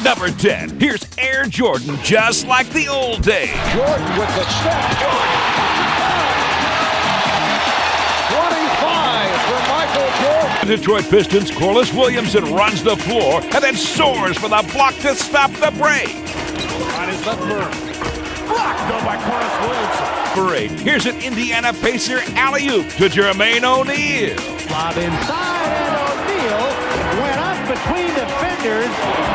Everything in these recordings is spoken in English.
At number 10, here's Air Jordan, just like the old days. Jordan with the step. 25 for Michael Jordan. The Detroit Pistons' Corliss Williamson runs the floor and then soars for the block to stop the break. On his left burn. Blocked though by Corliss Williamson. For 8, here's an Indiana Pacer alley-oop to Jermaine O'Neal. Lob inside, and O'Neal went up between defenders,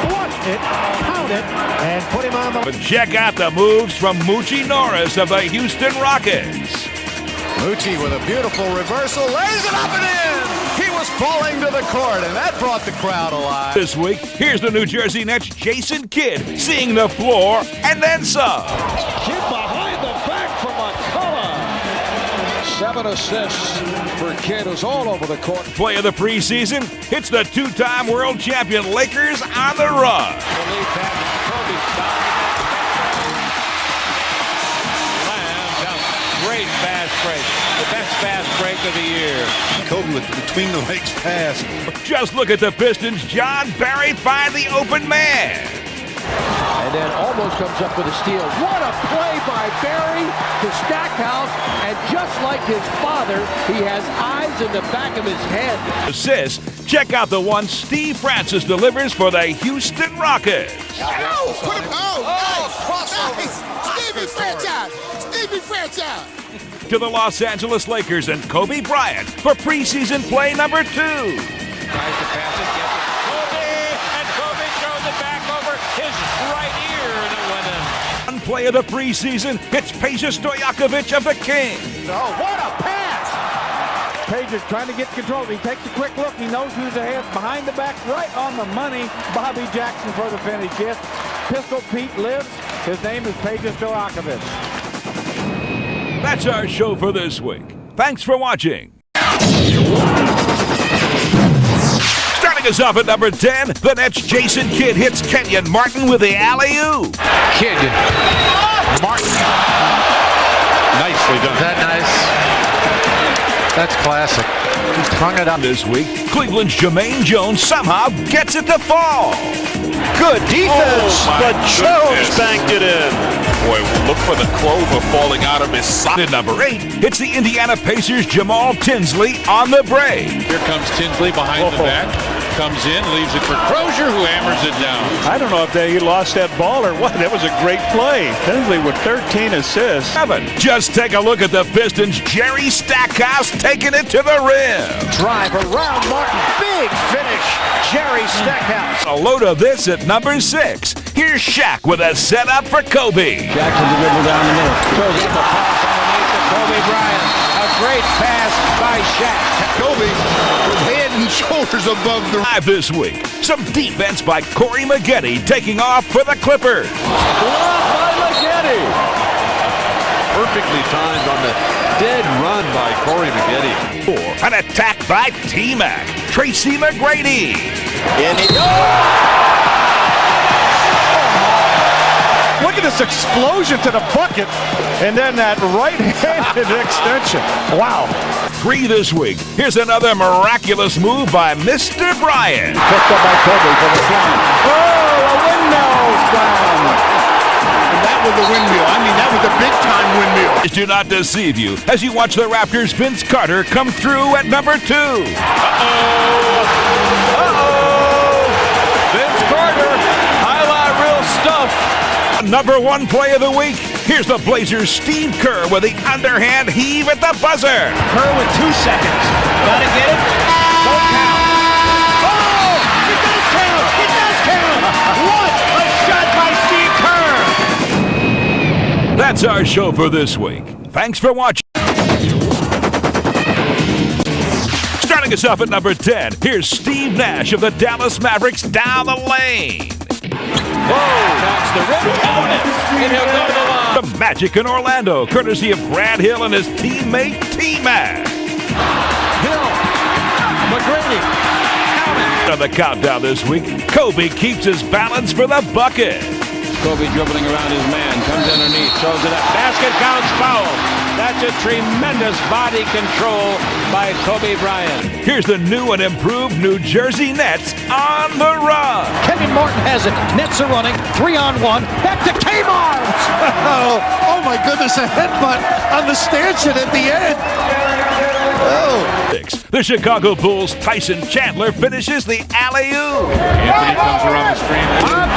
flushed it, counted, and put him on the... But check out the moves from Moochie Norris of the Houston Rockets. Moochie with a beautiful reversal, lays it up and in! He was falling to the court, and that brought the crowd alive. This week, here's the New Jersey Nets' Jason Kidd seeing the floor and then some. Kidd behind the back from McCullough. 7 assists for Kidd, who's all over the court. Play of the preseason, it's the two-time world champion Lakers on the run. Great fast break. The best fast break of the year. Kobe with between the legs pass. Just look at the Pistons. John Barry find the open man. And then almost comes up with a steal. What a play by Barry to Stackhouse. And just like his father, he has eyes in the back of his head. Assist. Check out the one Steve Francis delivers for the Houston Rockets. Oh, put him Stevie Fairchild. Stevie Fairchild. To the Los Angeles Lakers and Kobe Bryant for preseason play number 2. Tries to pass it, gets it. Kobe, and Kobe throws it back over his right ear, and it went in. One play of the preseason, it's Peja Stojakovic of the Kings. Oh, what a pass! Page is trying to get control. He takes a quick look. He knows who's ahead. Behind the back, right on the money. Bobby Jackson for the finish. Yes, Pistol Pete lives. His name is Peja Stojakovic. That's our show for this week. Thanks for watching. Starting us off at number 10, the Nets' Jason Kidd hits Kenyon Martin with the alley-oop. Kidd. Martin. Nicely done. Is that nice? That's classic. Just hung it up. This week, Cleveland's Jermaine Jones somehow gets it to fall. Good defense, but Jones banked it in. Boy, look for the clover falling out of his sock. At number 8, it's the Indiana Pacers' Jamal Tinsley on the break. Here comes Tinsley behind the back. Comes in, leaves it for Crozier, who hammers it down. I don't know if he lost that ball or what. That was a great play. Tinsley with 13 assists. 7. Just take a look at the Pistons' Jerry Stackhouse taking it to the rim. Drive around Martin. Big finish. Jerry Stackhouse. A load of this at number 6. Here's Shaq with a setup for Kobe. Jackson dribble down the middle. Throws up a pass underneath to Kobe Bryant. A great pass by Shaq. Kobe with head and shoulders above the... Live this week, some defense by Corey Maggette taking off for the Clippers. Blocked by Maggette. Perfectly timed on the dead run by Corey Maggette. 4. An attack by T-Mac, Tracy McGrady. In he Look at this explosion to the bucket, and then that right-handed extension. Wow. 3 this week. Here's another miraculous move by Mr. Bryant. picked up by Kobe for the slam. Oh, a windmill slam. And that was the windmill. I mean, that was a big-time windmill. Do not deceive you as you watch the Raptors' Vince Carter come through at number 2. Vince Carter, highlight reel stuff. Number 1 play of the week. Here's the Blazers' Steve Kerr with the underhand heave at the buzzer. Kerr with 2 seconds. Gotta get it. Don't count. Oh, it does count. It does count. What a shot by Steve Kerr. That's our show for this week. Thanks for watching. Starting us off at number 10, here's Steve Nash of the Dallas Mavericks down the lane. Knocks the rim on it, and he'll go to the line. The Magic in Orlando, courtesy of Brad Hill and his teammate T-Mac. Hill, McGrady, On the countdown this week, Kobe keeps his balance for the bucket. Kobe dribbling around his man, comes underneath, throws it up. Basket counts, foul. That's a tremendous body control by Kobe Bryant. Here's the new and improved New Jersey Nets on the run. Kevin Martin has it. Nets are running. 3-on-1. Back to Kmart. Oh my goodness, a headbutt on the stanchion at the end. Oh. The Chicago Bulls' Tyson Chandler finishes the alley-oop. Anthony comes around the screen. Oh,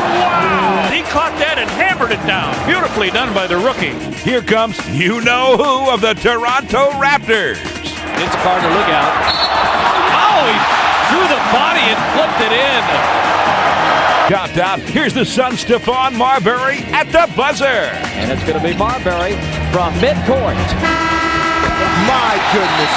wow! He caught that and hammered it down. Beautifully done by the rookie. Here comes you-know-who of the Toronto Raptors. It's Carter, look out. Oh, he threw the body and flipped it in. Countdown. Here's the Sun, Stephon Marbury at the buzzer. And it's going to be Marbury from midcourt. My goodness.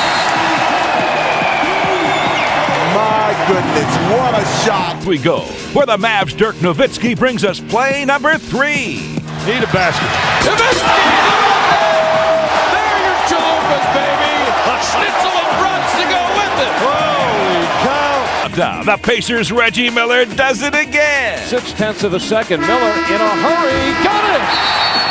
My goodness, what a shot. We go where the Mavs' Dirk Nowitzki brings us play number 3. Need a basket. Nowitzki! There your chalupas, baby! A schnitzel of brats to go with it! Holy cow. The Pacers' Reggie Miller does it again. 0.6 of a second. Miller in a hurry. Got it!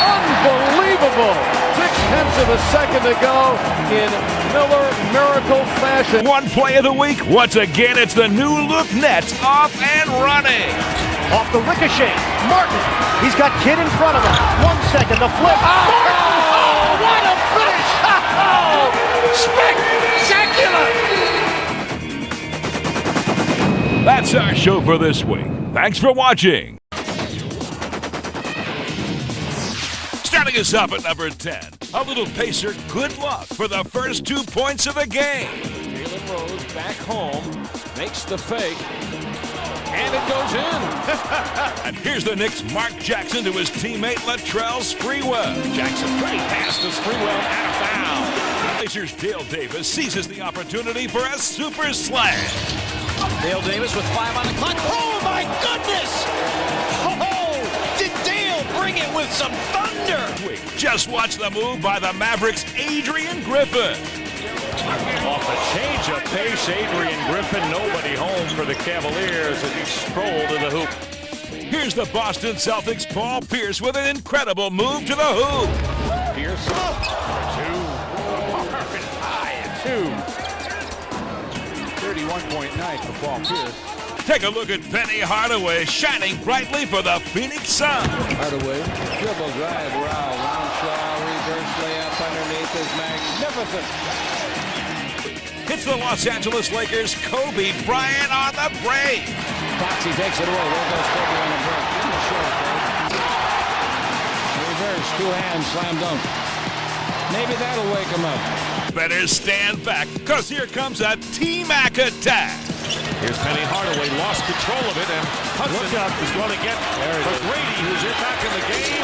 Unbelievable! 0.6 of a second to go in Miller miracle fashion. One play of the week. Once again, it's the new look Nets off and running. Off the ricochet. Martin. He's got Kidd in front of him. 1 second. The flip. Oh, what a finish! Oh, spectacular! That's our show for this week. Thanks for watching. Starting us up at number 10, a little Pacer good luck for the first 2 points of the game. Jalen Rose back home, makes the fake, and it goes in. And here's the Knicks' Mark Jackson to his teammate Latrell Sprewell. Jackson, great pass to Sprewell, out of foul. Pacers' Dale Davis seizes the opportunity for a super slam. Dale Davis with 5 on the clock. Oh, my goodness! Oh, did Dale bring it with some thunder? Just watch the move by the Mavericks' Adrian Griffin. Off a change of pace, Adrian Griffin, nobody home for the Cavaliers as he strolled to the hoop. Here's the Boston Celtics' Paul Pierce with an incredible move to the hoop. Pierce, 2. High at 2. 31-point night for Paul Pierce. Take a look at Penny Hardaway shining brightly for the Phoenix Suns. Hardaway, dribble drive, round shot, reverse layup underneath is magnificent. It's the Los Angeles Lakers' Kobe Bryant on the break. Foxy takes it away. There goes Kobe on the break. In the short reverse, 2 hands, slam dunk. Maybe that'll wake him up. Better stand back, because here comes a T-Mac attack. Here's Penny Hardaway, lost control of it, and Hudson is going to get Brady, who's back in the game.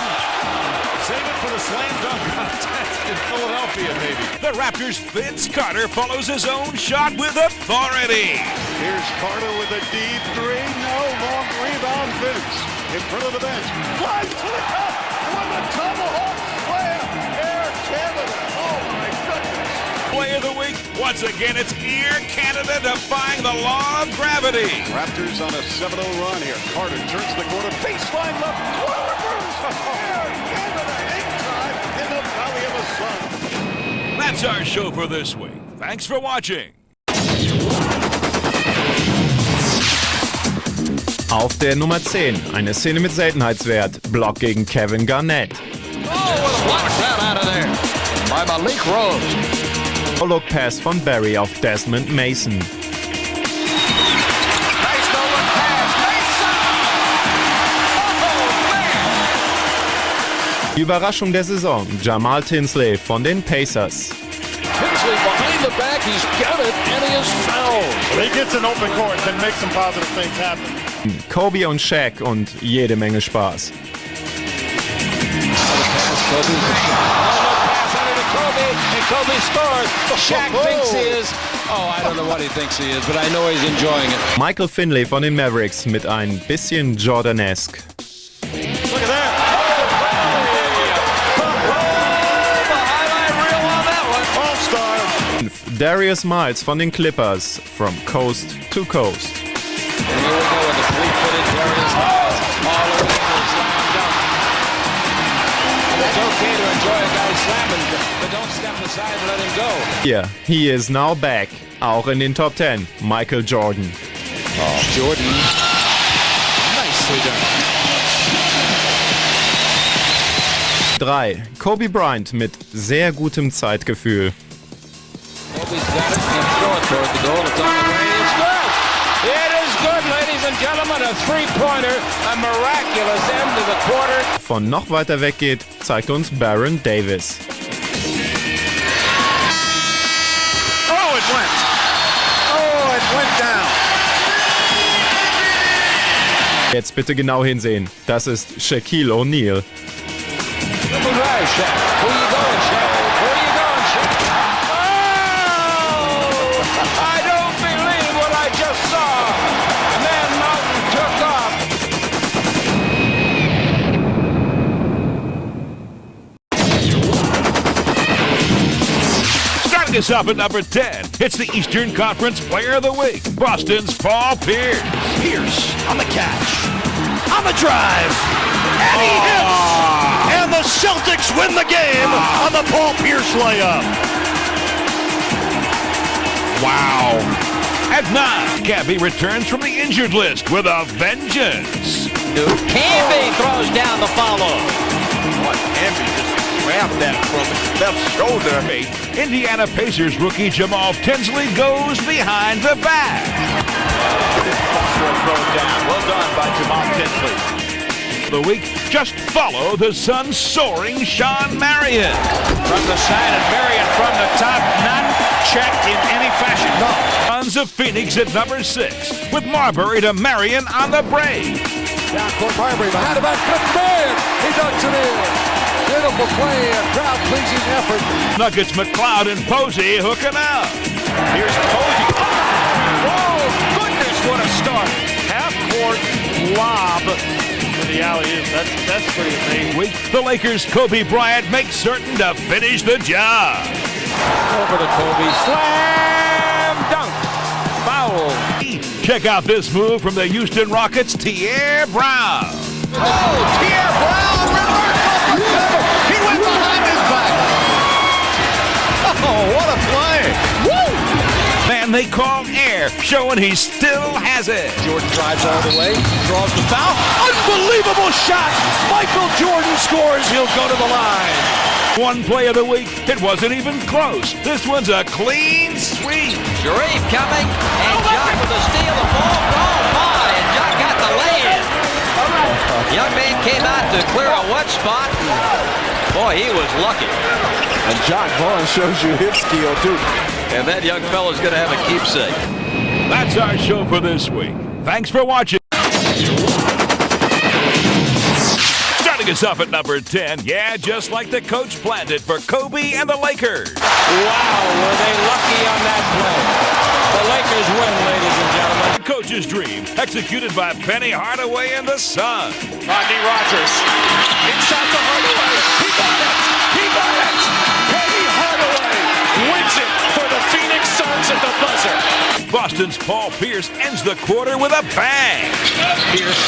Save it for the slam dunk contest in Philadelphia, maybe. The Raptors' Vince Carter follows his own shot with authority. Here's Carter with a deep 3. No, long rebound. Vince in front of the bench. Flies to the cup. What a tomahawk slam. Air Canada. Oh, my goodness. Play of the week. Once again, it's Air Canada defying the law of gravity. Raptors on a 7-0 run here. Carter turns the corner. Baseline left. What a reverse. Air Canada anytime in the Valley of the Sun. That's our show for this week. Thanks for watching. Auf der Nummer 10, eine Szene mit Seltenheitswert. Block gegen Kevin Garnett. Oh, what's that out of there? By Malik Rose. Follow-up Pass von Barry auf Desmond Mason. Nice no-look pass. Mason! Oh, man! Die Überraschung der Saison, Jamal Tinsley von den Pacers. Tinsley behind the back, he's got it, and he is fouled. Well, he gets an open court and makes some positive things happen. Kobe und Shaq und jede Menge Spaß. And Kobe scores. Shaq thinks he is. Oh, I don't know what he thinks he is, but I know he's enjoying it. Michael Finley von den Mavericks mit ein bisschen Jordanesque. Look at that. The highlight reel on that one. All-star. Darius Miles von den Clippers, from coast to coast. And here we go with the fleet-footed Darius Miles. All the way to the slam dunk. And it's okay to enjoy a guy slamming, but don't step aside and let him go. Hier, he is now back. Auch in den Top 10. Michael Jordan. Oh, Jordan. Nicely done. 3. Kobe Bryant mit sehr gutem Zeitgefühl. Kobe's got it. He'll throw it toward the goal. It's on the way. It's good. It is good, ladies and gentlemen. A three-pointer. A miraculous end to the quarter. Von noch weiter weg geht, zeigt uns Baron Davis. Oh, it went. Oh, it went down. Jetzt bitte genau hinsehen. Das ist Shaquille O'Neal. Double drive, Shaq. Where you going, Shaq? Where you going, Shaq? Oh! I don't believe what I just saw. Man Mountain took off. Starting us off at number 10, it's the Eastern Conference Player of the Week, Boston's Paul Pierce. Pierce on the catch, on the drive, and he hits! And the Celtics win the game on the Paul Pierce layup. Wow. At 9, Campy returns from the injured list with a vengeance. Campy throws down the follow. What, Campy just grabbed that from his left shoulder. 8, Indiana Pacers rookie Jamal Tinsley goes behind the back. Thrown down. Well done by Jamal Tinsley. The week, just follow the sun soaring Sean Marion. From the side and Marion from the top, not checked in any fashion. No. Suns of Phoenix at number 6, with Marbury to Marion on the break. Down court, Marbury behind the back, man, he dunks it in. Beautiful play, a crowd-pleasing effort. Nuggets McLeod and Posey hooking up. Here's Posey. Oh, goodness, what a start. Half-court lob. The alley-oop. That's pretty amazing. The Lakers' Kobe Bryant makes certain to finish the job. Over to Kobe, slam dunk, foul. Check out this move from the Houston Rockets' Tierre Brown. Oh, Tierre Brown, remarkable. He went behind his back. Oh, what a play. Woo! Man, they call air, showing he still has it. Jordan drives all the way, draws the foul. Unbelievable shot. Michael Jordan scores. He'll go to the line. One play of the week, it wasn't even close. This one's a clean sweep. Sharif coming, and Jock with a steal. The ball, oh my, and Jock got the lay-in. Young man came out to clear a wet spot. Boy, he was lucky. And Jock Vaughn shows you his skill, too. And that young fella's going to have a keepsake. That's our show for this week. Thanks for watching. Starting us off at number 10, yeah, just like the coach planned it for Kobe and the Lakers. Wow, were they lucky on that play. The Lakers win, ladies and gentlemen. The coach's dream, executed by Penny Hardaway and the Suns. Rodney Rogers. Inside to Hardaway. He got it. He got it. Penny Hardaway wins it for the Phoenix Suns at the buzzer. Boston's Paul Pierce ends the quarter with a bang. Pierce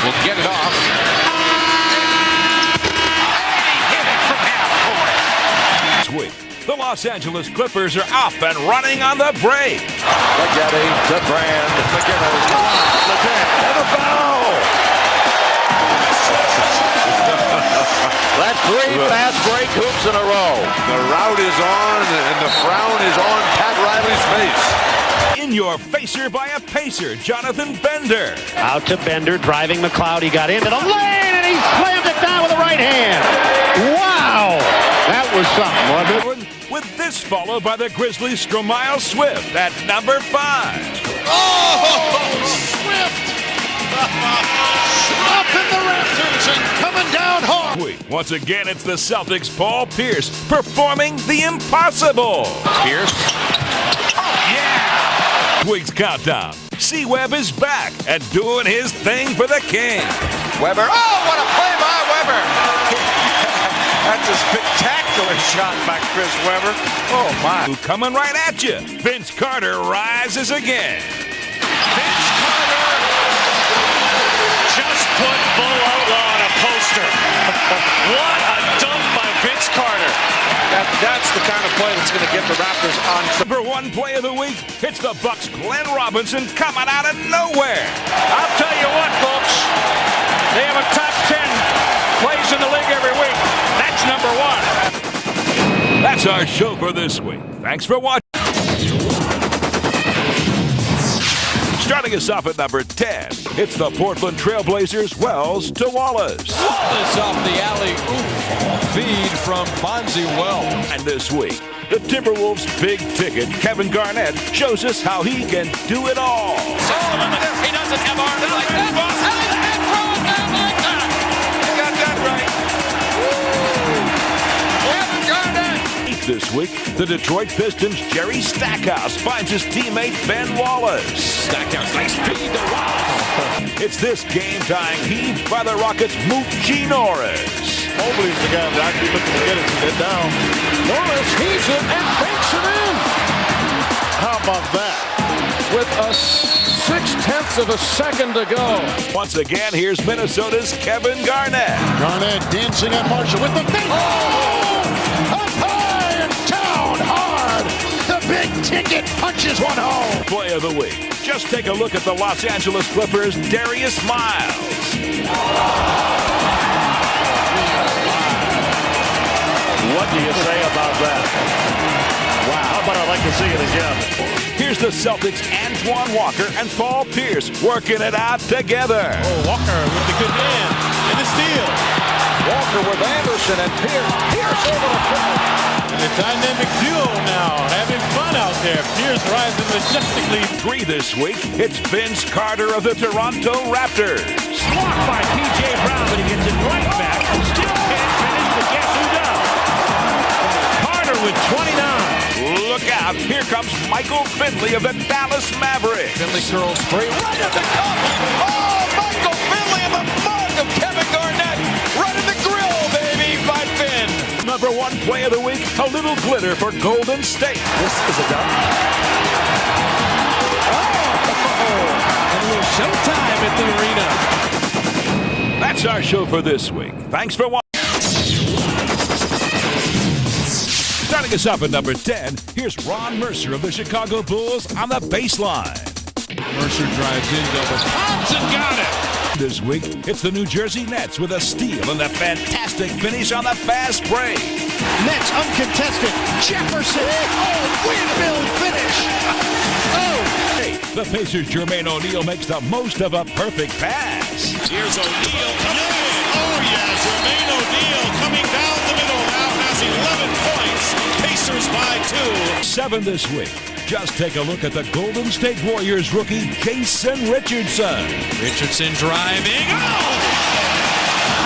will get it off. And he hit it from half court. Sweet. The Los Angeles Clippers are off and running on the break. Spaghetti to Brand. McGinnis. And a foul. That's 3 fast break hoops in a row. The route is on, and the frown is on Pat Riley's face. In your facer by a pacer, Jonathan Bender. Out to Bender, driving McLeod. He got into the lane, and he slammed it down with the right hand. Wow! That was something, wasn't it? With this followed by the Grizzlies' Stromile Swift at number 5. Oh, Swift! Up in the rafters and coming down hard. Once again, it's the Celtics' Paul Pierce performing the impossible. Pierce. Oh, yeah! Week's countdown. C-Webb is back and doing his thing for the King. Weber. Oh, what a play by Weber. That's a spectacular shot by Chris Weber. Oh, my. Coming right at you. Vince Carter rises again. Vince Carter That's the kind of play that's going to get the Raptors on track. Number one play of the week, it's the Bucks' Glenn Robinson coming out of nowhere. I'll tell you what, folks. They have a top 10 plays in the league every week. That's number one. That's our show for this week. Thanks for watching. Starting us off at number 10, it's the Portland Trailblazers' Wells to Wallace. Wallace off the alley-oop feed from Bonzi Wells. And this week, the Timberwolves' big ticket, Kevin Garnett, shows us how he can do it all. Sullivan, he doesn't have arms like that. You got that right. Kevin Garnett. This week, the Detroit Pistons' Jerry Stackhouse finds his teammate Ben Wallace. Stackhouse, nice feed to Wallace. It's this game-tying heave by the Rockets' Moochie Norris. Mobley's the guy that actually looking to get it to get down. Norris heaves it and banks it in. How about that? With a 0.6 of a second to go. Once again, here's Minnesota's Kevin Garnett. Garnett dancing at Marshall with the big. Up high and down hard. The big ticket punches one home. Play of the week. Just take a look at the Los Angeles Clippers' Darius Miles. What do you say about that? Wow, how about I'd like to see it again. Here's the Celtics' Antoine Walker and Paul Pierce working it out together. Oh, Walker with the good hand and the steal. Walker with Anderson and Pierce. Pierce over the front. And a dynamic duo now, having fun out there. Pierce rising majestically. 3 this week, it's Vince Carter of the Toronto Raptors. Blocked by P.J. Brown, but he gets it right back. Still can't finish, but guess who does? Carter with 29. Look out, here comes Michael Finley of the Dallas Mavericks. Finley curls free right at the cup. Oh, Michael Finley in the mug of Kevin Garnett. Right in the grill, baby, by Finn. Number one play of the week, a little glitter for Golden State. This is a dunk. Oh, a little showtime at the arena. That's our show for this week. Thanks for watching. Starting us off at number 10, here's Ron Mercer of the Chicago Bulls on the baseline. Mercer drives in, double. Thompson got it. This week, it's the New Jersey Nets with a steal and a fantastic finish on the fast break. Nets uncontested. Jefferson. Oh, windmill finish. Oh. Hey, the Pacers' Jermaine O'Neal makes the most of a perfect pass. Here's O'Neal coming in. Oh, yeah, Jermaine O'Neal coming down the middle now has 11 points. Pacers by 2. 7 this week. Just take a look at the Golden State Warriors rookie, Jason Richardson. Richardson driving. Oh!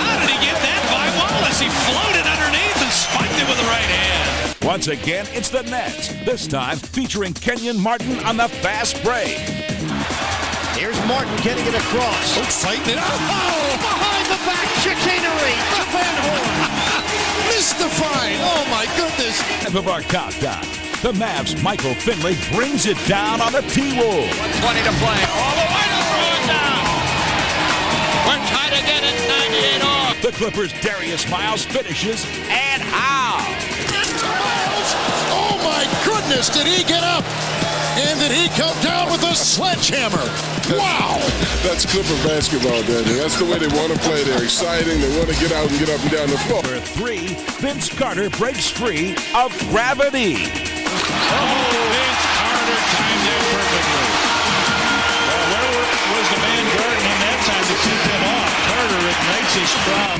How did he get that by Wallace? He floated underneath and spiked it with the right hand. Once again, it's the Nets. This time featuring Kenyon Martin on the fast break. Here's Martin getting it across. Fighting it out. Oh, behind the back chicanery. Van Horn. Mystifying. Oh, my goodness. End of our countdown. The Mavs' Michael Finley brings it down on the T-Wolves. 1:20 to play. All the way to throw it down. We're tied again at 98 off. The Clippers' Darius Miles finishes, and how? Miles. Oh, my goodness. Did he get up? And did he come down with a sledgehammer? Wow. That's Clipper basketball, Danny. That's the way they want to play. They're exciting. They want to get out and get up and down the floor. For 3, Vince Carter breaks free of gravity. Vince Carter timed it perfectly. Well, where was the man guarding him that time to keep him off? Carter ignites his crowd.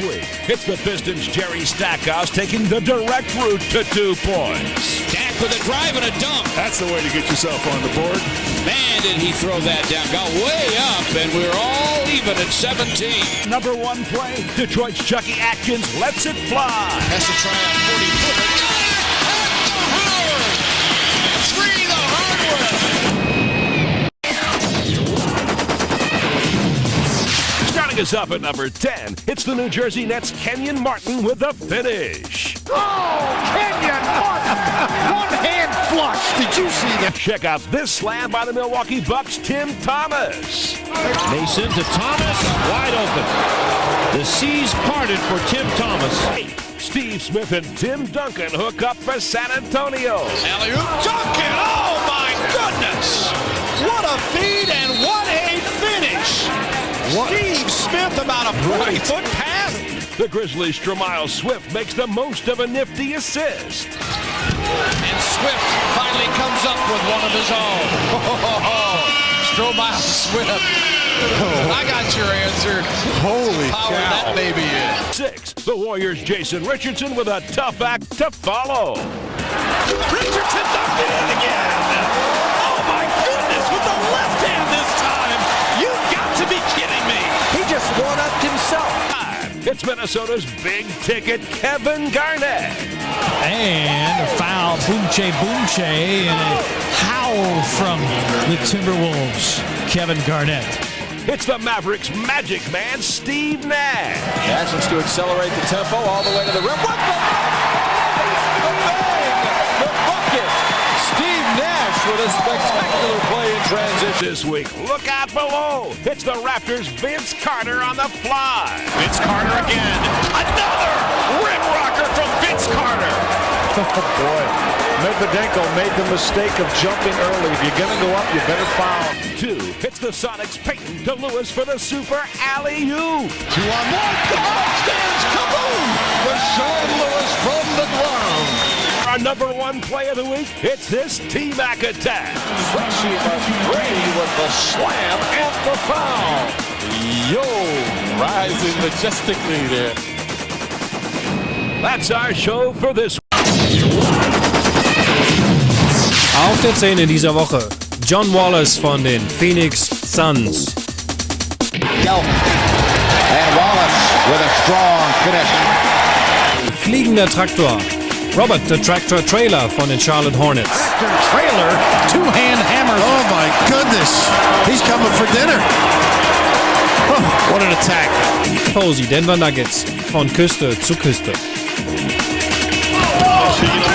It's the Pistons' Jerry Stackhouse taking the direct route to 2 points. Dak with a drive and a dunk. That's the way to get yourself on the board. Man, did he throw that down. Got way up, and we're all even at 17. Number 1 play, Detroit's Chucky Atkins lets it fly. Has to try a 40-footer. Starting us up at number 10, it's the New Jersey Nets' Kenyon Martin with the finish. Oh, Kenyon Martin. One-hand flush. Did you see that? Check out this slam by the Milwaukee Bucks' Tim Thomas. Mason to Thomas, wide open. The seas parted for Tim Thomas. Steve Smith and Tim Duncan hook up for San Antonio. Alley-oop, Duncan! Oh, my goodness! What a feed and what a finish! Steve Smith about a 40-foot pass. The Grizzlies' Stromile Swift makes the most of a nifty assist. And Swift finally comes up with one of his own. Stromile Swift. I got your answer. Holy cow. That baby is. 6. The Warriors' Jason Richardson with a tough act to follow. Richardson knocked it in again. Oh my goodness, with the left hand this time. You've got to be kidding me. He just one-upped himself. It's Minnesota's big ticket, Kevin Garnett. And a foul, Boomche, and a howl from the Timberwolves, Kevin Garnett. It's the Mavericks' magic man, Steve Nash. Actions to accelerate the tempo all the way to the rim. What the bang! The bucket! Steve Nash with a spectacular play in transition. This week, look out below. It's the Raptors' Vince Carter on the fly. Vince Carter again. Another rim rocker from Vince Carter. Oh, boy. Medvedenko made the mistake of jumping early. If you're going to go up, you better foul. 2. It's the Sonics' Peyton to Lewis for the super alley-oop. 2-on-1. Stands kaboom! Rashawn Lewis from the ground. Our number 1 play of the week, it's this T-Mac attack. Richie McGrady with the slam and the foul. Yo, rising majestically there. That's our show for this week. Auf der 10 in dieser Woche, John Wallace von den Phoenix Suns. And Wallace with a strong finish. Fliegender Traktor, Robert the Tractor Trailer von den Charlotte Hornets. Tractor Trailer, two-hand hammer. Oh my goodness, he's coming for dinner. Oh, what an attack. Posey, Denver Nuggets, von Küste zu Küste.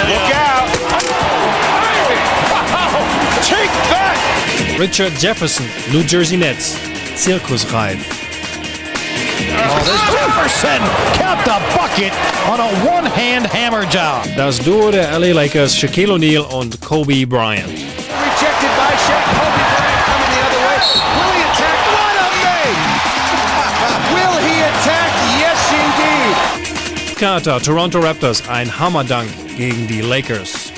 Look out! Take that! Richard Jefferson, New Jersey Nets, zirkusreif. Jefferson kept the bucket on a one-hand hammer job. Das Duo der LA Lakers, Shaquille O'Neal und Kobe Bryant. Rejected by Shaq. Kobe Bryant coming the other way. Will he attack? What a make! Will he attack? Yes, indeed. Carter, Toronto Raptors, ein Hammerdunk gegen die Lakers.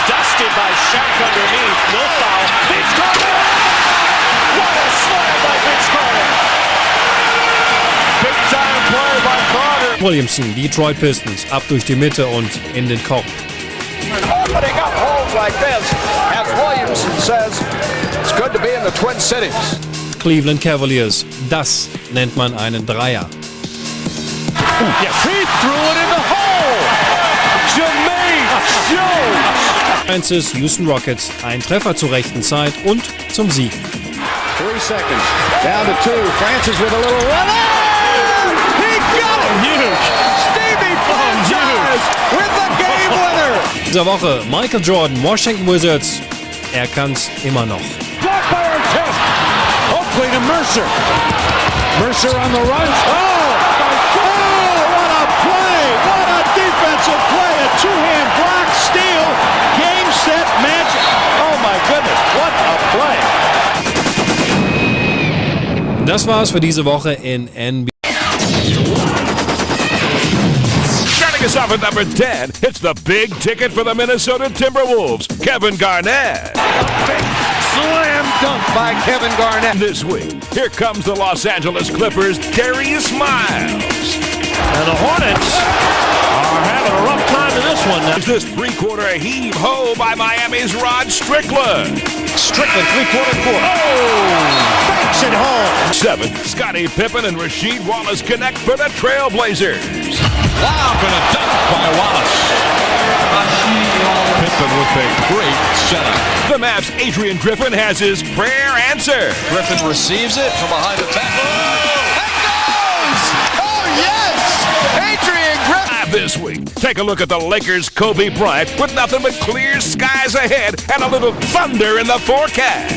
Dusted by Shaq underneath. No foul. Vince Carter! What a slam by Vince Carter! Big time play by Carter. Williamson, Detroit Pistons, ab durch die Mitte und in den Korb. Opening up holes like this, as Williamson says, it's good to be in the Twin Cities. Cleveland Cavaliers, das nennt man einen Dreier. Yes, he threw it in the hole! Jermaine Jones! Francis, Houston Rockets, ein Treffer zur rechten Zeit und zum Sieg. 3 seconds, down to 2. Francis with a little run. He got it! Huge! Stevie Franchise with the game winner! Dieser Woche Michael Jordan, Washington Wizards. Er kann's immer noch. Blocked by Artest! Oakley to Mercer. Mercer on the run. What a play! What a defensive play! A two-hand block, steal, game, set, match. Oh my goodness, what a play! Das war's für diese Woche in NBA. Starting us off at number 10, it's the big ticket for the Minnesota Timberwolves, Kevin Garnett. Slam dunk by Kevin Garnett. This week, here comes the Los Angeles Clippers' Darius Miles. And the Hornets are having a rough time in this one now. Is this three-quarter heave-ho by Miami's Rod Strickland. Strickland, three-quarter court. Oh! Banks it home. 7, Scottie Pippen and Rasheed Wallace connect for the Trailblazers. Wow, but a dunk by Wallace. Pippen with a great setup. The Mavs' Adrian Griffin has his prayer answered. Griffin receives it from behind the back. Adrian Griffin. This week, take a look at the Lakers' Kobe Bryant with nothing but clear skies ahead and a little thunder in the forecast.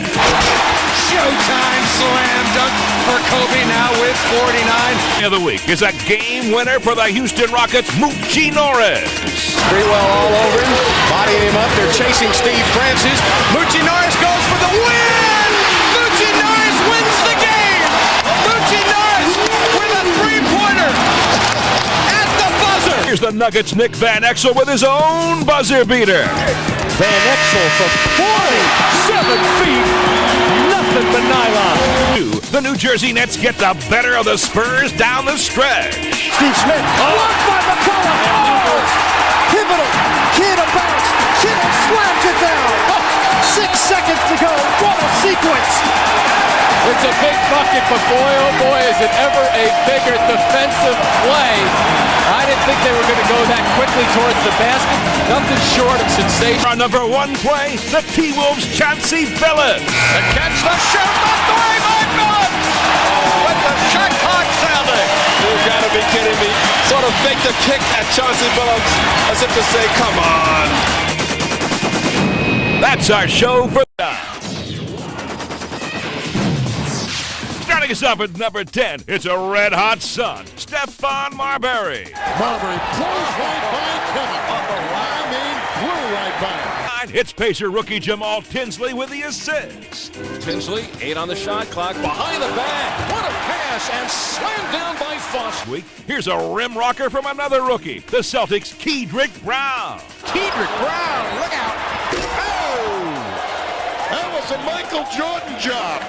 Showtime slam dunk for Kobe now with 49. Of the week is a game winner for the Houston Rockets, Moochie Norris. Pretty well all over him, bodying him up. They're chasing Steve Francis. Moochie Norris goes for the win! Moochie Norris wins the game! Moochie Norris with a three-pointer at the buzzer! Here's the Nuggets' Nick Van Exel with his own buzzer beater. Van Exel from 47 feet, nothing but nylon. The New Jersey Nets get the better of the Spurs down the stretch. Steve Smith, blocked by McCullough. Oh, pivotal, kid a bounce. Kittle slams it down. 6 seconds to go. What a sequence. It's a big bucket, but boy, oh boy, is it ever a bigger defensive play. I didn't think they were going to go that quickly towards the basket. Nothing short of sensation. Our number one play, the T-Wolves' Chauncey Billups. Against the shoot, the three by Billups! With the shot clock sounding. You've got to be kidding me. Sort of faked the kick at Chauncey Billups as if to say, come on. That's our show for the Starting us off at number 10, it's a red-hot son, Stephon Marbury. Marbury blows right by Kevin. On the line, blew right by him. It's Pacer rookie Jamal Tinsley with the assist. Tinsley, 8 on the shot clock, behind the back. What a pass, and slammed down by Foster. Here's a rim rocker from another rookie, the Celtics' Kedrick Brown. Kedrick Brown, look out. Oh! That was a Michael Jordan job.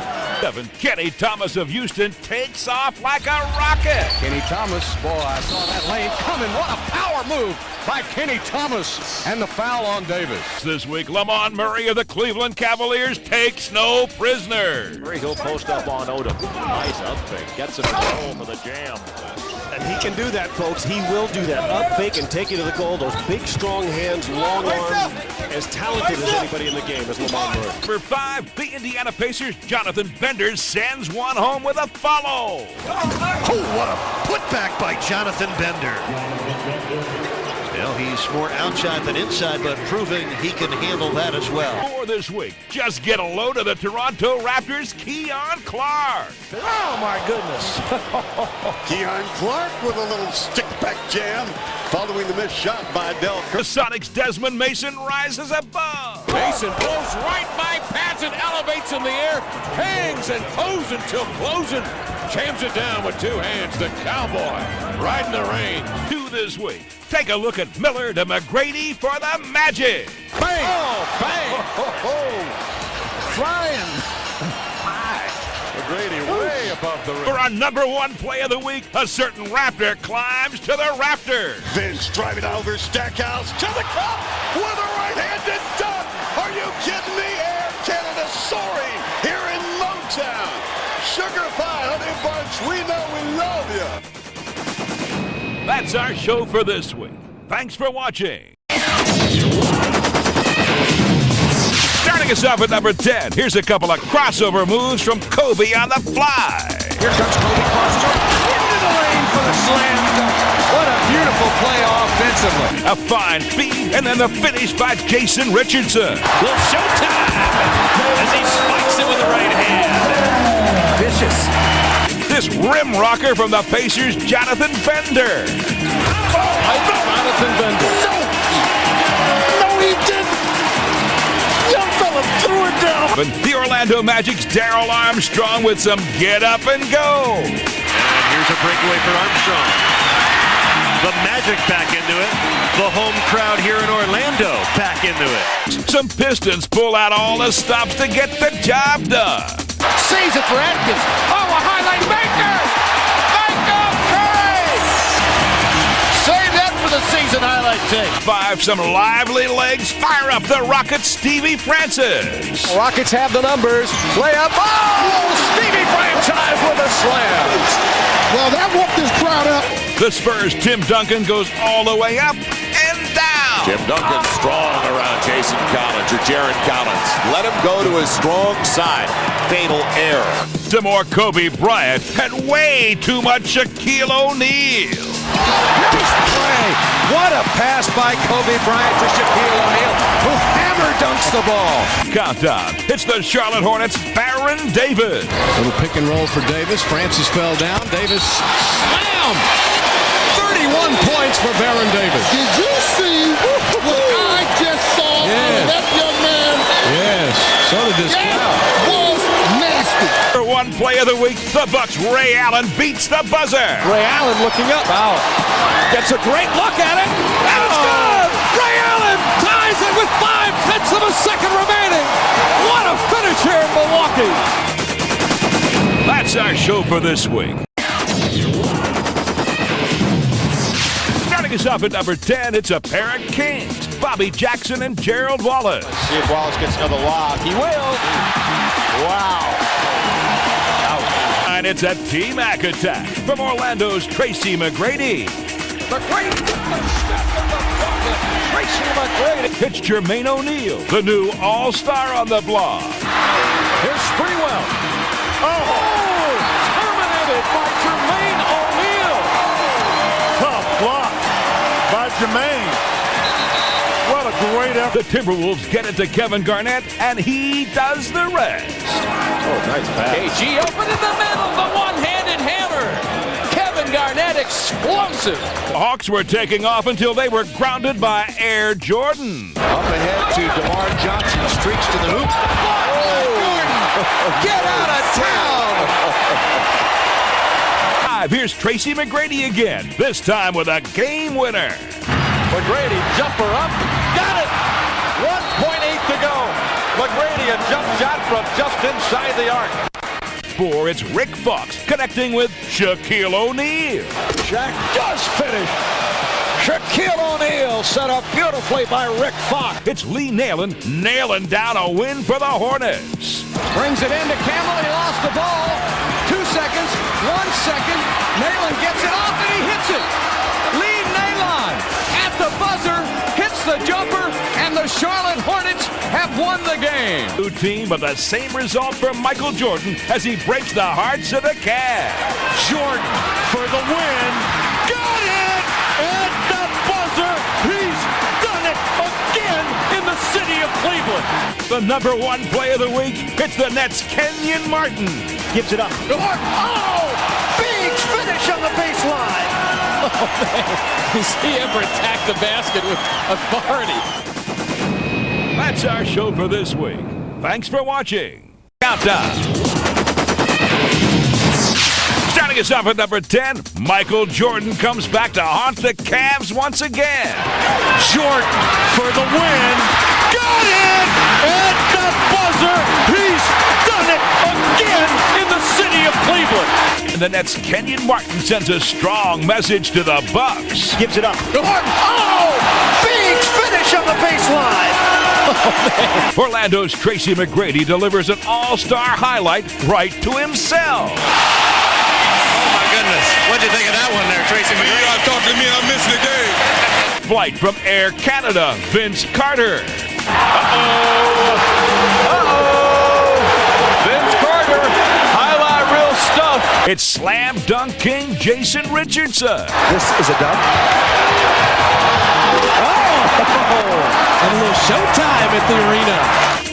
Kenny Thomas of Houston takes off like a rocket. Kenny Thomas, boy, I saw that lane coming. What a power move by Kenny Thomas. And the foul on Davis. This week, Lamont Murray of the Cleveland Cavaliers takes no prisoners. He'll post up on Odom. Nice up fake. Gets him in the hole for the jam. And he can do that, folks. He will do that. Up fake and take you to the goal. Those big, strong hands, long arms. As talented as anybody in the game is Lamont Murray. For 5, the Indiana Pacers' Jonathan Bender sends one home with a follow. Oh, what a putback by Jonathan Bender. Well, he's more outside than inside, but proving he can handle that as well. For this week, just get a load of the Toronto Raptors' Keon Clark. Oh, my goodness. Keon Clark with a little stick-back jam following the missed shot by Del Curry. The Sonics' Desmond Mason rises above. Mason blows right by pads and elevates in the air, hangs and toes until closing. Jams it down with 2 hands. The Cowboy riding the rain. 2 this week. Take a look at Miller to McGrady for the Magic. Bang! Oh, bang! Flying! McGrady way above the rim. For our number 1 play of the week, a certain Raptor climbs to the rafters. Vince driving over Stackhouse to the cup with a right-handed dunk. Are you kidding me? Air Canada soaring here in Motown. Sugar Pie, Honey Bunch, we know we love you. That's our show for this week. Thanks for watching. Starting us off at number 10, here's a couple of crossover moves from Kobe on the fly. Here comes Kobe crosses into the lane for the slam dunk. What a beautiful play offensively. A fine feed, and then the finish by Jason Richardson. Little showtime as he spikes it with the right hand. Vicious. This rim rocker from the Pacers, Jonathan Bender. Jonathan Bender. No, he didn't. Young fella threw it down. The Orlando Magic's Darrell Armstrong with some get up and go. And here's a breakaway for Armstrong. The Magic back into it. The home crowd here in Orlando back into it. Some Pistons pull out all the stops to get the job done. Sees it for Atkins. Oh, a highlight maker! Michael Curry! Save that for the season highlight tape. 5, some lively legs. Fire up the Rockets' Stevie Francis. Rockets have the numbers. Play up. Oh! Stevie Franchise with a slam. Well, that whooped this crowd up. The Spurs' Tim Duncan goes all the way up and down. Tim Duncan strong around Jason Collins or Jaron Collins. Let him go to his strong side. Fatal error. Some more Kobe Bryant and way too much Shaquille O'Neal. Nice play. What a pass by Kobe Bryant to Shaquille O'Neal, who hammered Weber dunks the ball. Countdown. It's the Charlotte Hornets' Baron Davis. Little pick and roll for Davis. Francis fell down. Davis slam. 31 points for Baron Davis. Did you see what I just saw on that young man? Yes. So did this crowd. Was nasty. For one play of the week, the Bucks' Ray Allen beats the buzzer. Ray Allen looking up. Wow. Gets a great look at it. And it's good! Ray Allen ties it with 5/10 of a second remaining. What a finish here in Milwaukee. That's our show for this week. Starting us off at number 10, it's a pair of kings, Bobby Jackson and Gerald Wallace. Let's see if Wallace gets another lob. He will. Wow. And it's a T-Mac attack from Orlando's Tracy McGrady. McGrady, Tracy McGrady. It's Jermaine O'Neal, the new all-star on the block. Here's Sprewell. Oh, terminated by Jermaine O'Neal. Tough block by Jermaine. What a great effort. The Timberwolves get it to Kevin Garnett, and he does the rest. Oh, nice pass. KG open in the middle, the one-handed hammer. Kevin Garnett explosive. The Hawks were taking off until they were grounded by Air Jordan. Up ahead to DeMar Johnson, streaks to the hoop. Oh, get out of town! Here's Tracy McGrady again, this time with a game winner. McGrady, jumper up, got it! 1.8 to go. McGrady, a jump shot from just inside the arc. It's Rick Fox connecting with Shaquille O'Neal. Shaq does finish. Shaquille O'Neal set up beautifully by Rick Fox. It's Lee Nailing down a win for the Hornets. Brings it into Campbell. He lost the ball. 2 seconds. 1 second. Nailing gets it off and he hits it. Lee Nailing at the buzzer hits the jumper, and the Charlotte Hornets have won the game. New team, but the same result for Michael Jordan as he breaks the hearts of the Cavs. Jordan for the win. Got it at the buzzer. He's done it again in the city of Cleveland. The number one play of the week, it's the Nets' Kenyon Martin. Gives it up. Oh! Big finish on the baseline. Oh, man. Does he ever attack the basket with authority? That's our show for this week. Thanks for watching. Countdown. Starting us off at number 10, Michael Jordan comes back to haunt the Cavs once again. Jordan for the win. Got it at the buzzer. He's done it again in the city of Cleveland. And the Nets' Kenyon Martin sends a strong message to the Bucks. Gives it up. Oh! Big finish on the baseline. Oh, Orlando's Tracy McGrady delivers an all-star highlight right to himself. Oh, my goodness. What'd you think of that one there, Tracy McGrady? You gotta talk to me. I'm missing the game. Flight from Air Canada, Vince Carter. Vince Carter, highlight real stuff. It's slam dunk king Jason Richardson. This is a dunk. And a little showtime at the arena.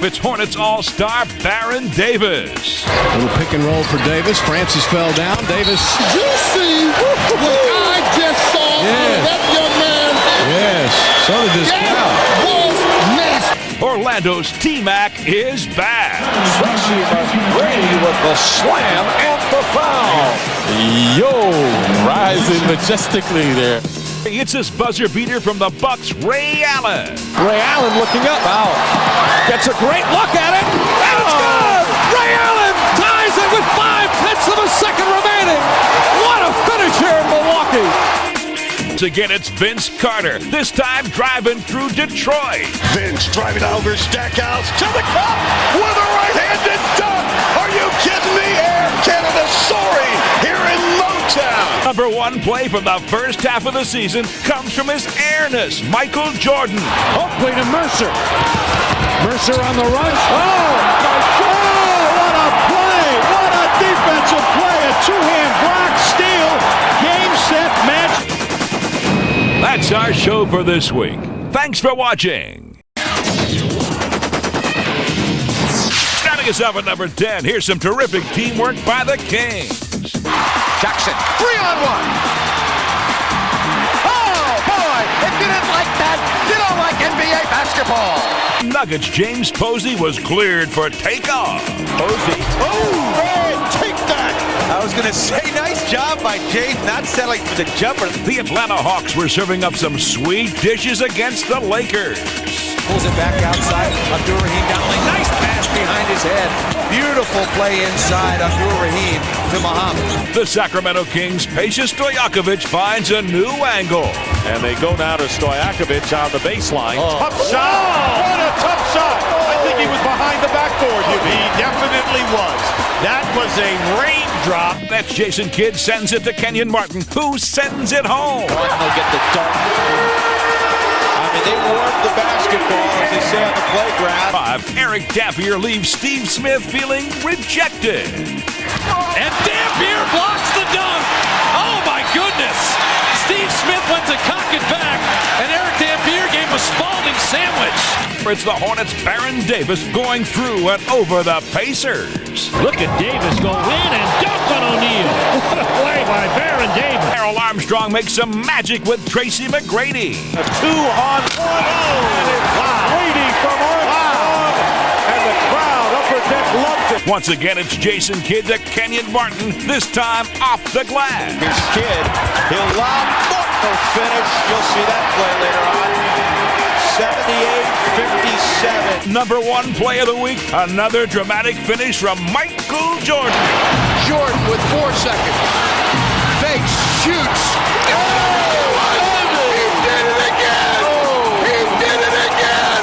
It's Hornets all-star Baron Davis. Little pick and roll for Davis. Francis fell down. Davis. Did you see what I just saw on that young man? Yes. So did this crowd. Was nasty. Orlando's T-Mac is back. Tracy McGrady with the slam and the foul. Yo, rising majestically there. It's this buzzer beater from the Bucks, Ray Allen. Ray Allen looking up. Wow. Gets a great look at it. And it's good! Ray Allen ties it with 5/10 of a second remaining. What a finish here in Milwaukee. Again, it's Vince Carter, this time driving through Detroit. Vince driving over Stackhouse to the cup with a right-handed dunk. Are you kidding me? Air Canada soaring here in Motown. Number one play from the first half of the season comes from his airness, Michael Jordan. Oakley to Mercer. Mercer on the run. Oh, what a play. What a defensive play. A two-hand block, steal, game, set, match. That's our show for this week. Thanks for watching. Starting us off at number 10, here's some terrific teamwork by the Kings. Jackson, 3-on-1. Oh, boy, if you didn't like that, you don't like NBA basketball. Nuggets James Posey was cleared for takeoff. Posey. Oh, hey, take that. I was going to say, nice job by James not settling for the jumper. The Atlanta Hawks were serving up some sweet dishes against the Lakers. Pulls it back outside. Abdur-Rahim down the lane. Nice pass behind his head. Beautiful play inside. Abdur-Rahim to Muhammad. The Sacramento Kings' Peja Stojakovic finds a new angle. And they go now to Stojakovic on the baseline. Oh. Tough shot. What a tough shot. I think he was behind the backboard. He definitely was. That was a raindrop. That's Jason Kidd sends it to Kenyon Martin, who sends it home. They'll get the dunk. They warmed the basketball, as they say on the playground. 5. Eric Dampier leaves Steve Smith feeling rejected. And Dampier blocks the dunk. Oh, my goodness. Steve Smith went to cock it back, and Eric Dampier gave a Spalding sandwich. It's the Hornets' Baron Davis going through and over the Pacers. Look at Davis go in and dunk on O'Neal. What a play by Baron Davis. Harold Armstrong makes some magic with Tracy McGrady. A 2-on-1. Brady from Armstrong. And the crowd, upper deck, loves it. Once again, it's Jason Kidd to Kenyon Martin, this time off the glass. Here's Kidd. He'll lob. Martin will finish. You'll see that play later on. 78-57. Number 1 play of the week, another dramatic finish from Michael Jordan. Jordan with 4 seconds. Fakes, shoots. Oh, he did it again. He did it again.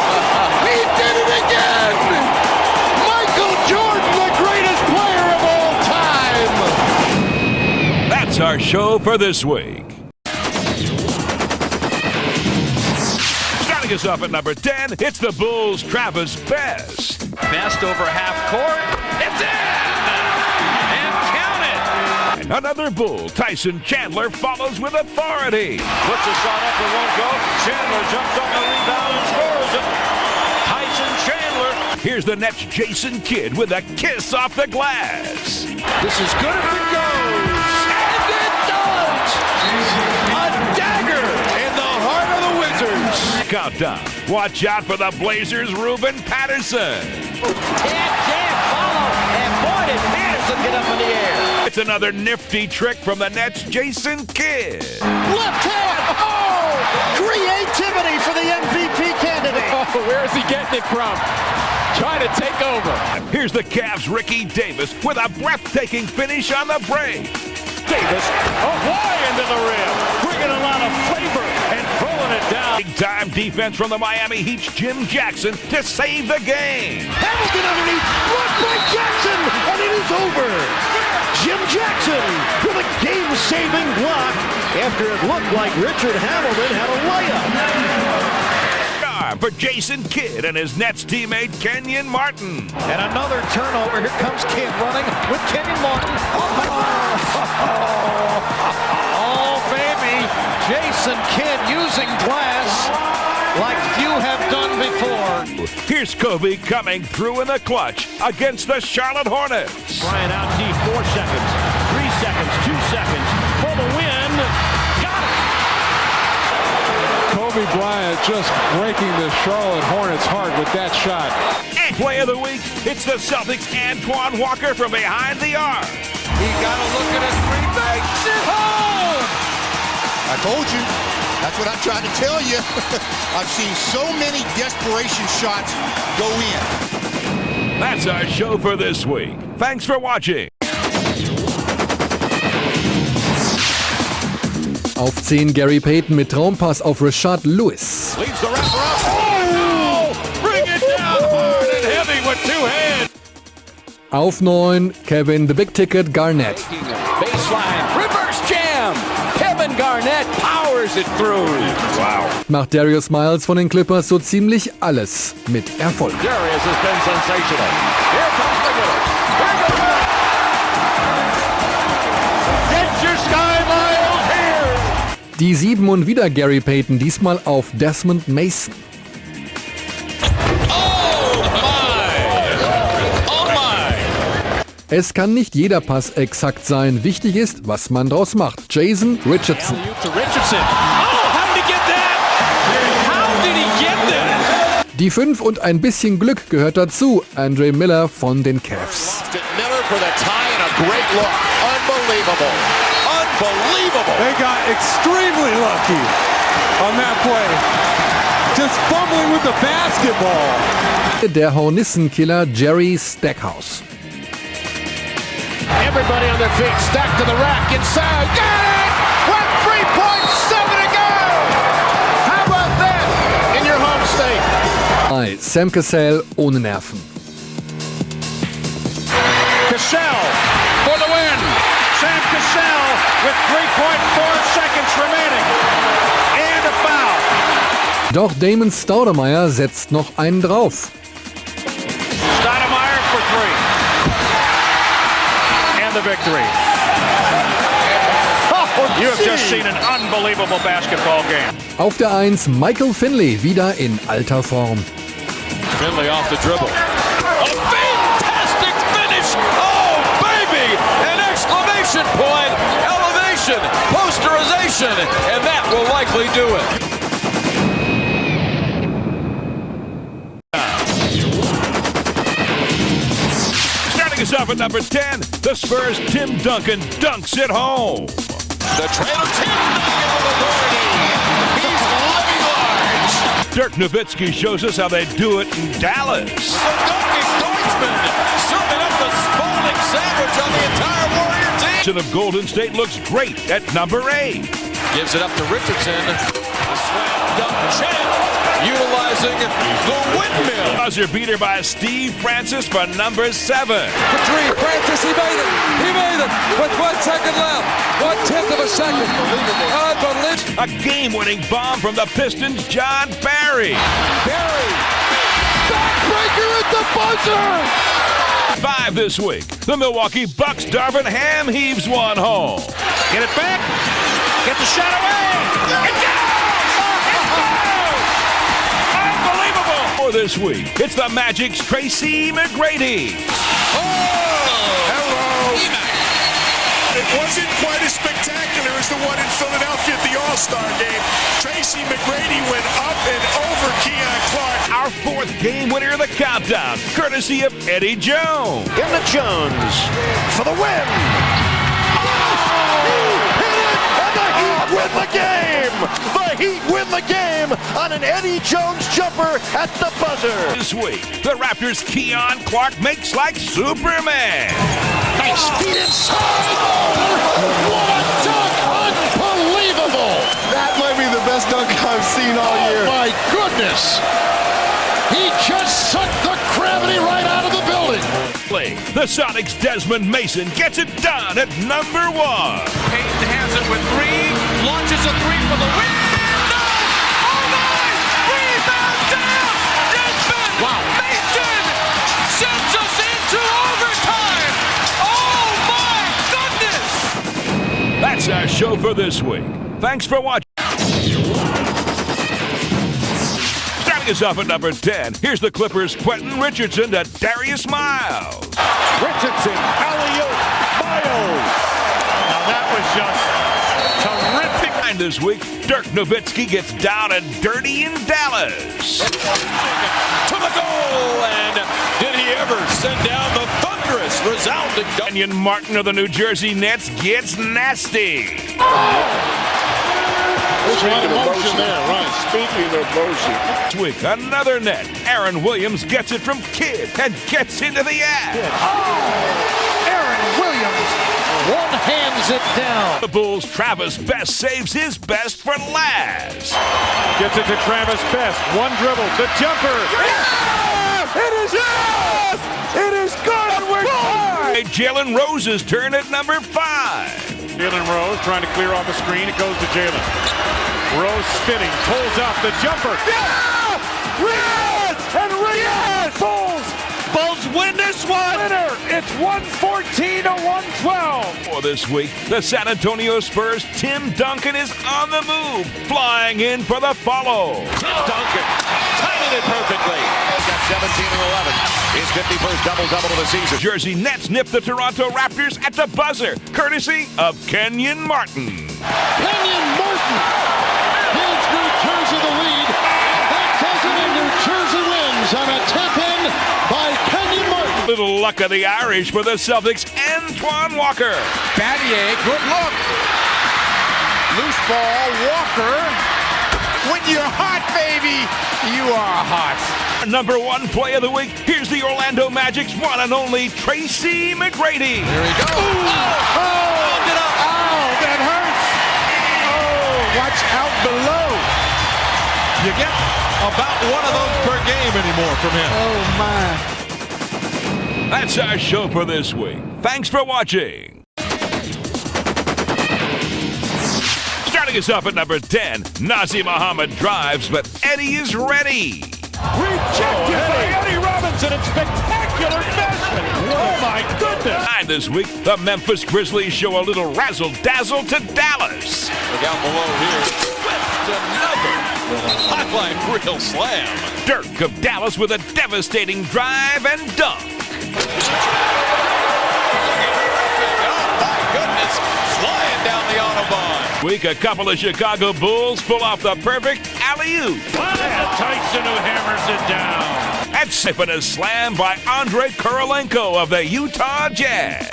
He did it again. Michael Jordan, the greatest player of all time. That's our show for this week. Starting us off at number 10, it's the Bulls' Travis Best. Best over half court. It's in! And count it! Another Bull, Tyson Chandler, follows with authority. Puts a shot up, it won't go. Chandler jumps on the rebound and scores it. Tyson Chandler. Here's the Nets' Jason Kidd with a kiss off the glass. This is good if it goes. And it does! A dagger in the heart of the Wizards. Countdown. Watch out for the Blazers' Ruben Patterson. Can't follow. And boy, did Patterson get up in the air. It's another nifty trick from the Nets' Jason Kidd. Left hand. Oh! Creativity for the MVP candidate. Oh, where is he getting it from? Trying to take over. Here's the Cavs' Ricky Davis with a breathtaking finish on the break. Davis, away into the rim, bringing a lot of flavor and throwing it down. Big-time defense from the Miami Heat's Jim Jackson to save the game. Hamilton underneath, blocked by Jackson, and it is over. Jim Jackson with a game-saving block after it looked like Richard Hamilton had a layup. For Jason Kidd and his Nets teammate Kenyon Martin. And another turnover. Here comes Kidd running with Kenyon Martin. Oh, baby. Jason Kidd using glass like few have done before. Here's Kobe coming through in the clutch against the Charlotte Hornets. Bryant out deep, 4 seconds, 3 seconds, 2 seconds for the win. Got it. Kobe Bryant just breaking the Charlotte Hornets' heart with that shot. And play of the week, it's the Celtics' Antoine Walker from behind the arc. He got a look at his three banks at home. I told you. That's what I'm trying to tell you. I've seen so many desperation shots go in. That's our show for this week. Thanks for watching. Auf 10 Gary Payton mit Traumpass auf Rashard Lewis. Leaves the wrapper up. Oh! Bring it down hard and heavy with 2 hands. Auf 9 Kevin the Big Ticket Garnett. Baseline, reverse jam. Kevin Garnett powers it through. Wow. Macht Darius Miles von den Clippers so ziemlich alles mit Erfolg. Darius has been sensational. Here comes the winner. Here goes Get your Sky Miles here. Die 7 und wieder Gary Payton, diesmal auf Desmond Mason. Oh Es kann nicht jeder Pass exakt sein. Wichtig ist, was man draus macht. Jason Richardson. Die 5 und ein bisschen Glück gehört dazu. Andre Miller von den Cavs. They got extremely lucky on that play. Just fumbling with the basketball. Der Hornissenkiller Jerry Stackhouse. Everybody on their feet, stacked to the rack, inside. Got it! With 3.7 to go! How about that in your home state? Sam Cassell ohne Nerven. Cassell for the win. Sam Cassell with 3.4 seconds remaining. And a foul. Doch Damon Stoudemire setzt noch einen drauf. Stoudemire for 3. And the victory. You have just seen an unbelievable basketball game. Auf der 1 Michael Finley wieder in alter Form. Finley off the dribble. A fantastic finish! Oh, baby! An exclamation point! Elevation! Posterization! And that will likely do it. Starting us off at number 10, the Spurs' Tim Duncan dunks it home. The trail of Tim Duncan with authority. He's living large. Dirk Nowitzki shows us how they do it in Dallas. The Donkey Deutschman serving up the Spalding sandwich on the entire Warrior team. Of Golden State looks great at number 8. Gives it up to Richardson. The slam dunk champ utilizing the windmill. Buzzer beater by Steve Francis for number 7. For 3, Francis, he made it. He made it with 1 second left. 1/10 of a second. Unbelievable. A game-winning bomb from the Pistons' John Barry. Barry. Backbreaker at the buzzer. 5 this week. The Milwaukee Bucks' Darvin Ham heaves one home. Get it back. Get the shot away. It goes. For this week, it's the Magic's Tracy McGrady. Oh! Hello! It wasn't quite as spectacular as the one in Philadelphia at the All-Star game. Tracy McGrady went up and over Keon Clark. Our 4th game winner of the countdown, courtesy of Eddie Jones. Into Jones for the win. Win the game! The Heat win the game on an Eddie Jones jumper at the buzzer. This week, the Raptors' Keon Clark makes like Superman. Nice feet inside. What a dunk! Unbelievable! That might be the best dunk I've seen all year. Oh my goodness! He just sucked the gravity right out of the building. The Sonics' Desmond Mason gets it done at number 1. Payton has it with 3, launches a 3 for the win. No! Oh my! Rebound down! Desmond Mason sends us into overtime. Oh my goodness! That's our show for this week. Thanks for watching. Starting us off at number 10, here's the Clippers' Quentin Richardson to Darius Miles. Richardson, alley-oop, Miles. Now that was just terrific. And this week, Dirk Nowitzki gets down and dirty in Dallas. To the goal, and did he ever send down the thunderous, resounding dunk? Kenyon Martin of the New Jersey Nets gets nasty. Speaking of motion there, right. Speaking of motion. This week, another net. Aaron Williams gets it from Kidd and gets into the act. Aaron Williams one-hands it down. The Bulls' Travis Best saves his best for last. Gets it to Travis Best. One dribble. The jumper. Yes! It is yes! It is good. And we're tied. Jalen Rose's turn at number 5. Jalen Rose trying to clear off the screen. It goes to Jalen. Rose spinning. Pulls up the jumper. Yeah! Yes! And yes! Bulls win this one. Winner. It's 114 to 112. For this week, the San Antonio Spurs' Tim Duncan is on the move, flying in for the follow. Tim Duncan, tiny it perfectly. He's got 17 and 11. His 51st double-double of the season. Jersey Nets nip the Toronto Raptors at the buzzer, courtesy of Kenyon Martin. Kenyon Martin gives New Jersey the lead. That does it, and New Jersey wins on a tap-in by Kenyon Martin. Little luck of the Irish for the Celtics, Antoine Walker. Battier, good look. Loose ball, Walker. When you're hot, baby, you are hot. Number one play of the week. Here's the Orlando Magic's one and only Tracy McGrady. Here he goes. Oh, that hurts. Oh, watch out below. You get about one of those per game anymore from him. Oh, my. That's our show for this week. Thanks for watching. Starting us off at number 10, Nazir Muhammad drives, but Eddie is ready. Rejected by Eddie Robinson in spectacular fashion. Oh, my goodness. And this week, the Memphis Grizzlies show a little razzle-dazzle to Dallas. Look out below here. Swift another hotline real slam. Dirk of Dallas with a devastating drive and dunk. Oh, my goodness. Flying down the Autobahn. Week, a couple of Chicago Bulls pull off the perfect alley-oop. Tyson who hammers it down. And sipping a slam by Andre Kirilenko of the Utah Jazz.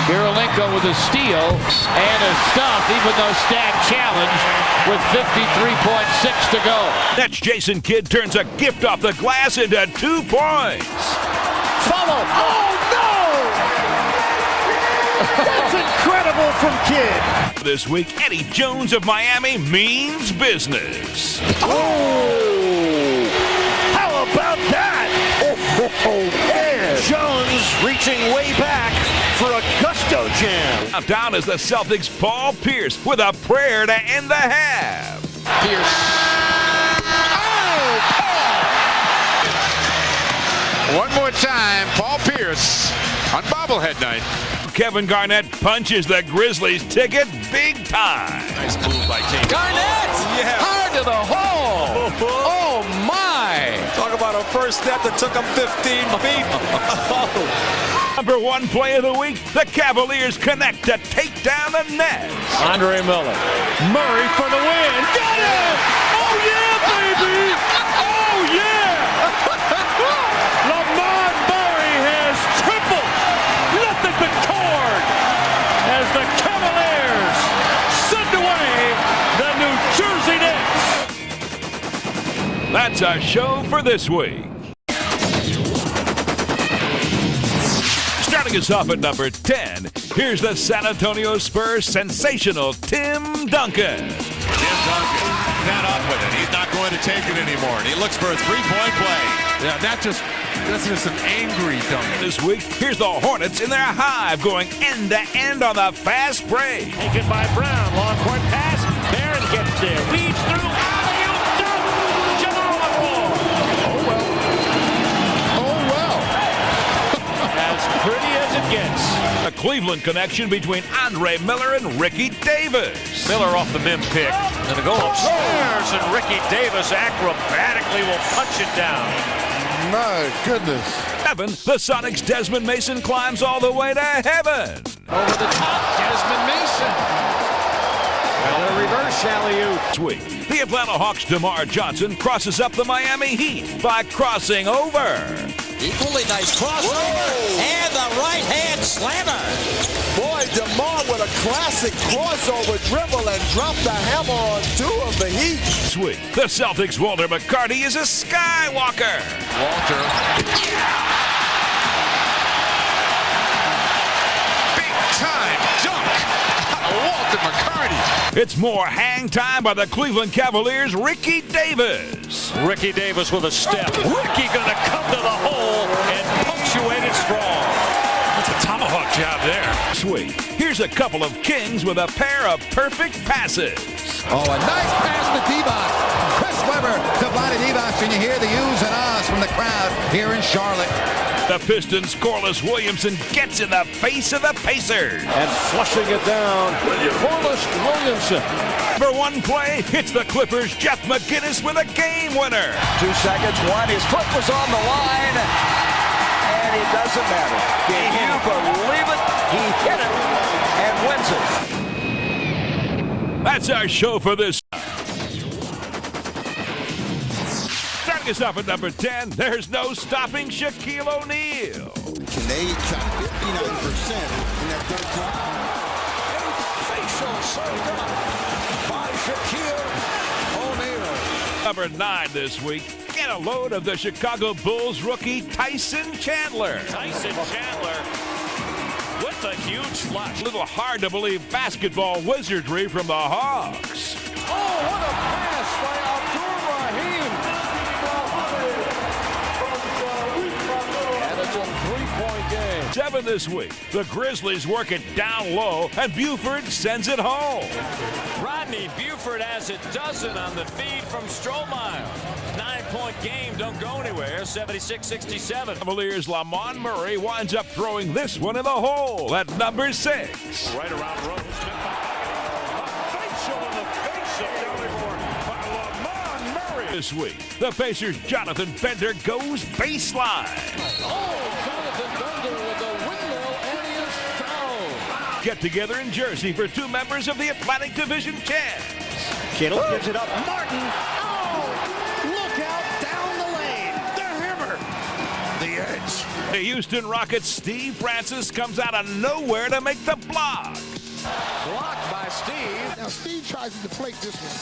Kirilenko with a steal and a stuff, even though Stack challenged with 53.6 to go. That's Jason Kidd turns a gift off the glass into 2 points. Follow. Oh, no! That's incredible from Kidd. This week, Eddie Jones of Miami means business. Oh! How about that? Oh, yeah. Jones reaching way back for a gusto jam. Down is the Celtics' Paul Pierce with a prayer to end the half. Pierce. Oh, Paul! One more time, Paul Pierce on bobblehead night. Kevin Garnett punches the Grizzlies ticket big time. Nice move by King. Garnett! Yeah. Hard to the hole! Oh, my! Talk about a first step that took him 15 feet. Number one play of the week, the Cavaliers connect to take down the Nets. Andre Miller. Murray for the win. Got it! Oh, yeah, baby! Oh, yeah! Lamont Murray has tripled. Nothing but cord as the Cavaliers send away the New Jersey Nets. That's our show for this week. Starting us off at number 10, here's the San Antonio Spurs' sensational Tim Duncan. Tim Duncan fed up with it. He's not going to take it anymore. And he looks for a three-point play. Yeah, that's just an angry Duncan. This week, here's the Hornets in their hive going end-to-end on the fast break. Taken by Brown. Long court pass. Barron gets there. Weaves through. Alley-oop dunk. Jamal McCall. Oh, well. As pretty as it gets. A Cleveland connection between Andre Miller and Ricky Davis. Miller off the mim pick. And to go upstairs, and Ricky Davis acrobatically will punch it down. My goodness. Heaven, the Sonics' Desmond Mason climbs all the way to heaven. Over the top, Desmond Mason. And a reverse alley-oop. Sweet. The Atlanta Hawks' DeMar Johnson crosses up the Miami Heat by crossing over. Equally nice crossover and the right-hand slammer. Boy, DeMar with a classic crossover dribble and dropped the hammer on two of the Heat. Sweet. The Celtics' Walter McCarty is a skywalker. Walter. Big time dunk. Walter McCarty. It's more hang time by the Cleveland Cavaliers' Ricky Davis. Ricky Davis with a step. Ricky gonna come to the hole and punctuate it strong. That's a tomahawk job there. Sweet. Here's a couple of kings with a pair of perfect passes. Oh, a nice pass to Divac. Chris Webber to Vlade Divac, and you hear the oohs and ahs from the crowd here in Charlotte. The Pistons' Corliss Williamson gets in the face of the Pacers. And flushing it down, Corliss Williamson. For one play, it's the Clippers' Jeff McGinnis with a game winner. 2 seconds, one, his foot was on the line, and it doesn't matter. Can you believe it? He hit it and wins it. That's our show for this. Starting us off at number 10, there's no stopping Shaquille O'Neal. Can they shot 59% in that third quarter? Facial served up by Shaquille O'Neal. Number 9 this week, get a load of the Chicago Bulls rookie Tyson Chandler. Tyson Chandler with a huge flush. A little hard to believe basketball wizardry from the Hawks. Oh, what a pass by Abdur Rahim. And it's a three-point game. 7 this week, the Grizzlies work it down low, and Buford sends it home. Rodney Buford has a dozen on the feed from Strohmeyer. 9-point game, don't go anywhere, 76-67. Cavaliers' Lamont Murray winds up throwing this one in the hole at number 6. Right around Rose. Facial in the face of Dalrymple by Lamont Murray. This week, the Pacers' Jonathan Bender goes baseline. Oh, Jonathan Bender with a windmill, and he is fouled. Get together in Jersey for 2 members of the Atlantic Division champs. Kittle gives it up. Martin. Oh, look out down the lane. The hammer. The edge. The Houston Rockets' Steve Francis comes out of nowhere to make the block. Blocked by Steve. Now, Steve tries to deflate this one.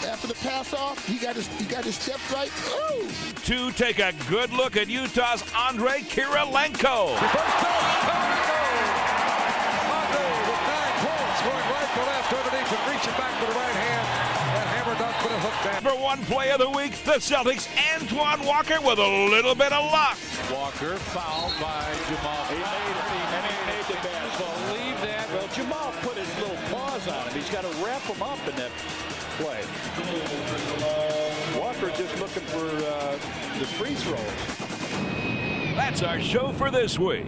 After the pass off, he got his steps right. Ooh. 2 take a good look at Utah's Andrei Kirilenko. For one play of the week, the Celtics' Antoine Walker with a little bit of luck. Walker fouled by Jamal. He made the best. Believe that. Well, Jamal put his little paws on him. He's got to wrap him up in that play. Walker just looking for the free throw. That's our show for this week.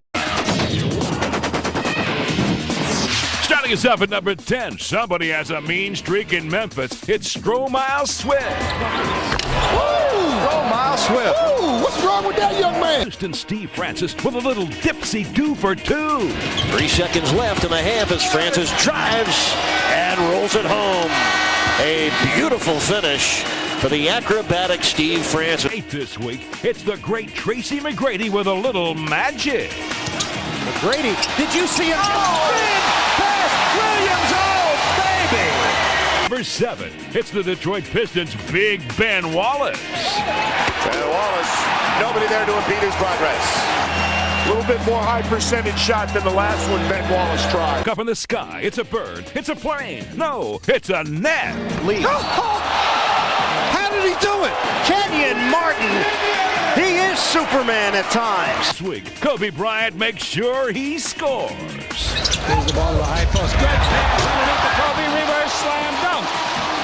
Starting us off at number 10, somebody has a mean streak in Memphis. It's Stromile Swift. Stromile Swift. Ooh, what's wrong with that young man? Houston Steve Francis with a little dipsy 2 for 2. 3 seconds left in the half as Francis drives and rolls it home. A beautiful finish for the acrobatic Steve Francis. 8 this week, it's the great Tracy McGrady with a little magic. McGrady, did you see him? Williams, oh, baby! Number 7, it's the Detroit Pistons' Big Ben Wallace. Ben Wallace, nobody there to impede his progress. A little bit more high percentage shot than the last one Ben Wallace tried. Up in the sky, it's a bird, it's a plane. No, it's a net. Lee. How did he do it? Kenyon Martin. He is Superman at times. This week, Kobe Bryant makes sure he scores. Here's the ball to the high post. Good pass underneath the Kobe, reverse slam dunk.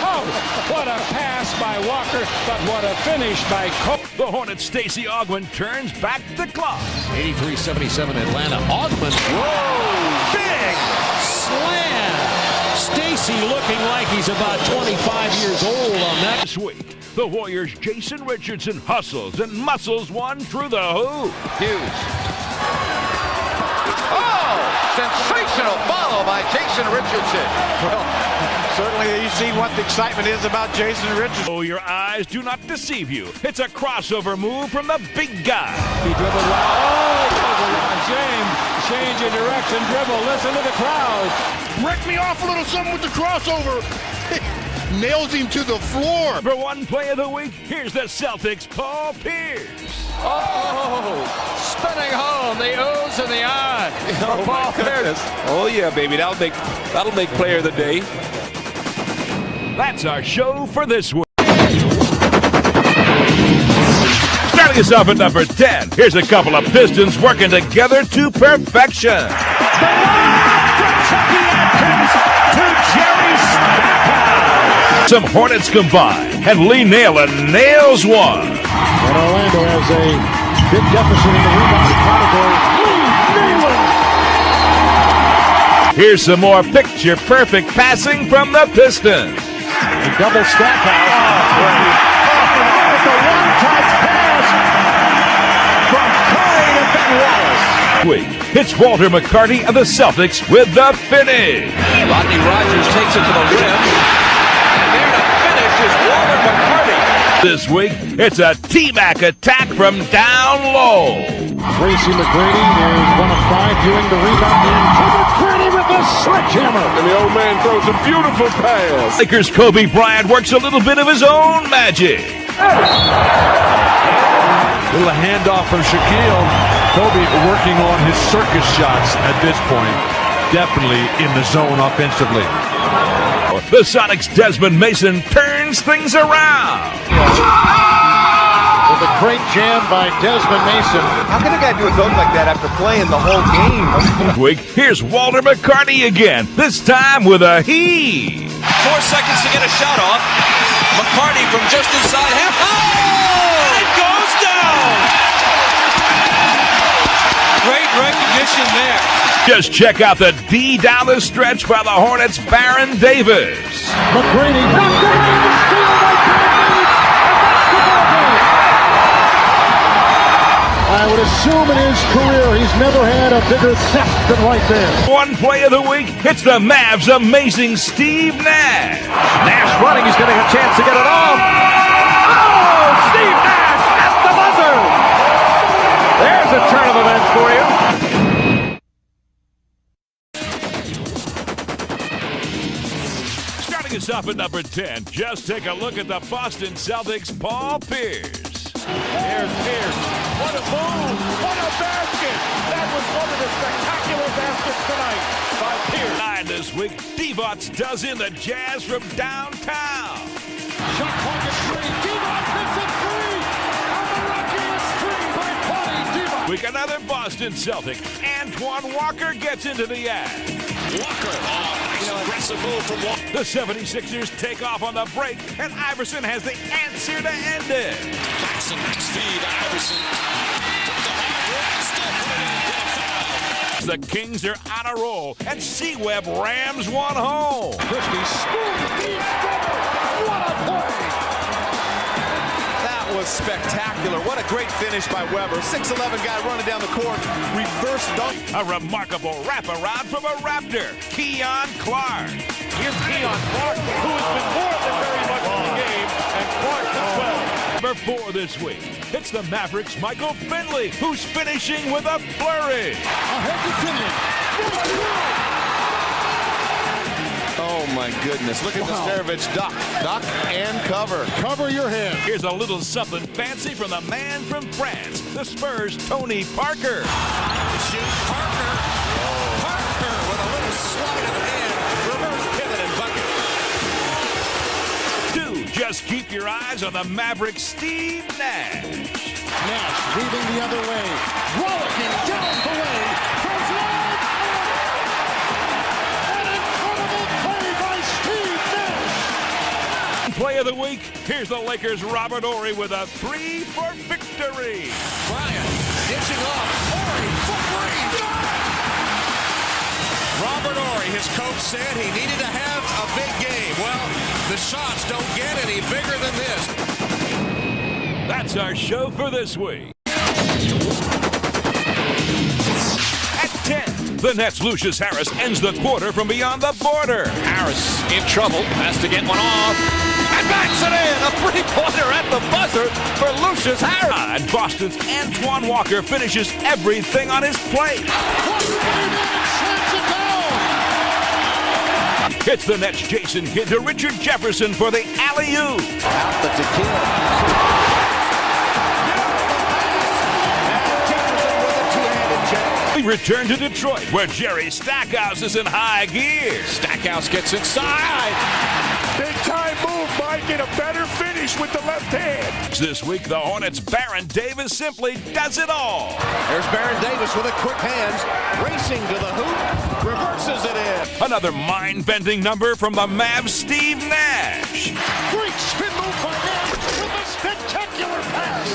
Oh, what a pass by Walker, but what a finish by Kobe. The Hornets' Stacey Augmon turns back the clock. 83-77 Atlanta. Augmon. Whoa! Big slam. Stacey looking like he's about 25 years old on that. This week, the Warriors' Jason Richardson hustles and muscles one through the hoop. Hughes. Oh! Sensational follow by Jason Richardson. Well, certainly you see what the excitement is about Jason Richardson. Oh, your eyes do not deceive you. It's a crossover move from the big guy. He dribbled well. Oh, LeBron James. Change of direction, dribble. Listen to the crowd. Break me off a little something with the crossover. Nails him to the floor. For one play of the week, here's the Celtics' Paul Pierce. Oh, spinning home the O's and the I. Oh, Paul Pierce. Oh yeah, baby, that'll make player of the day. That's our show for this week. Starting us off at number 10, here's a couple of Pistons working together to perfection. Some Hornets combine, and Lee Naylor nails one. And Orlando has a Big deficit in the rebound category. Here's some more picture-perfect passing from the Pistons. A double stack house. It's a one-touch pass from Curry to Ben Wallace. It's Walter McCarty of the Celtics with the finish. Rodney Rogers takes it to the rim. And there to finish is Walter McCarty. This week, it's a T-Mac attack from down low. Tracy McGrady is 1 of 5 doing the rebound. And McGrady with the sledgehammer. And the old man throws a beautiful pass. Lakers' Kobe Bryant works a little bit of his own magic. Little handoff from Shaquille. Kobe working on his circus shots at this point. Definitely in the zone offensively. The Sonics' Desmond Mason turns things around. With a great jam by Desmond Mason. How can a guy do a dunk like that after playing the whole game? Week, here's Walter McCarty again, this time with a heave. 4 seconds to get a shot off. McCarty from just inside half. Oh! It goes down! Great recognition there. Just check out the D down the stretch by the Hornets' Baron Davis. McGrady knocked it out. Steal by I would assume in his career he's never had a bigger theft than right there. One play of the week, it's the Mavs' amazing Steve Nash. Nash running, he's going to have a chance to get it off. Oh, Steve Nash at the buzzer. There's a turn of events for you. Starting us off at number 10, just take a look at the Boston Celtics' Paul Pierce. Here's Pierce. What a move! What a basket! That was one of the spectacular baskets tonight by Pierce. 9 this week, Divac does in the Jazz from downtown. Shot clock is free. Divac hits it free. On the miraculous stream by Connie Divac. Week another Boston Celtic. Antoine Walker gets into the act. Walker. Nice aggressive move from Walker. The 76ers take off on the break, and Iverson has the answer to end it. Jackson, Steve Iverson. Took the hard work, still put it in. The Kings are on a roll, and C-Webb rams one home. Christie spoon deep score. What a play! That was spectacular. What a great finish by Weber. 6'11" guy running down the court. Reverse dunk. A remarkable wraparound from a Raptor, Keon Clark. Here's Keon Clark, who has been more than very much in the game, and Clark as well. Number 4 this week, it's the Mavericks' Michael Finley, who's finishing with a flurry. Ahead to Finley. Oh my goodness. Look at the Starovich duck. Duck and cover. Cover your head. Here's a little something fancy from the man from France, the Spurs' Tony Parker. Shoot Parker. Parker with a little slide of the hand. Reverse pivot and bucket. 2, just keep your eyes on the Mavericks' Steve Nash. Nash weaving the other way. Rollicking down the way. Throws it on. An incredible play by Steve Nash. Play of the week, here's the Lakers' Robert Horry with a 3 for victory. Bryant dishing off. Horry for 3. Robert Horry, his coach said he needed to have a big game. Well, the shots don't get any bigger than this. That's our show for this week. At 10, the Nets' Lucius Harris ends the quarter from beyond the border. Harris in trouble, has to get one off. And backs it in. A 3-pointer at the buzzer for Lucius Harris. And Boston's Antoine Walker finishes everything on his plate. It's the Nets' Jason Kidd to Richard Jefferson for the alley-oop. Out the Kidd. We return to Detroit, where Jerry Stackhouse is in high gear. Stackhouse gets inside. Big time move, Mike, and a better finish with the left hand. This week, the Hornets' Baron Davis simply does it all. There's Baron Davis with a quick hands, racing to the hoop, reverses it in. Another mind-bending number from the Mavs' Steve Nash. Great spin move by Nash with a spectacular pass.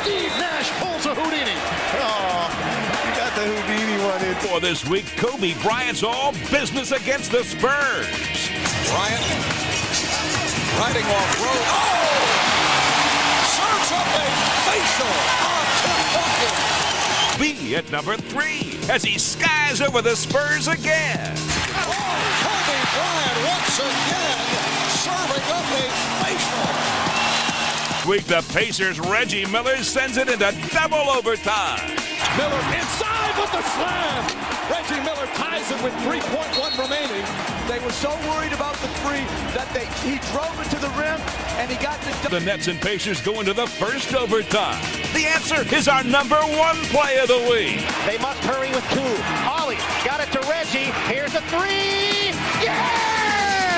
Steve Nash pulls a hoop. Houdini. Oh, you got the Houdini one in. For this week, Kobe Bryant's all business against the Spurs. Bryant riding off road. Oh! Serves up a facial on Tim Duncan. B at number 3 as he skies over the Spurs again. Oh, Kobe Bryant once again serving up a facial. Week the Pacers' Reggie Miller sends it into double overtime. Miller inside with the slam. Reggie Miller ties it with 3.1 remaining. They were so worried about the three that he drove it to the rim and he got the Nets and Pacers go into the first overtime. The answer is our number 1 play of the week. They must hurry with 2. Ollie got it to Reggie. Here's a 3. Yes!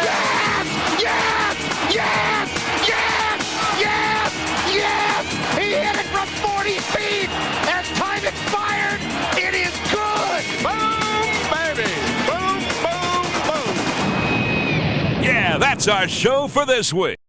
Yes! Yes! Yes! Yes! Yes! Yes! He hit it from 40 feet. As time expired, it is good. Boom, baby. Boom, boom, boom. Yeah, that's our show for this week.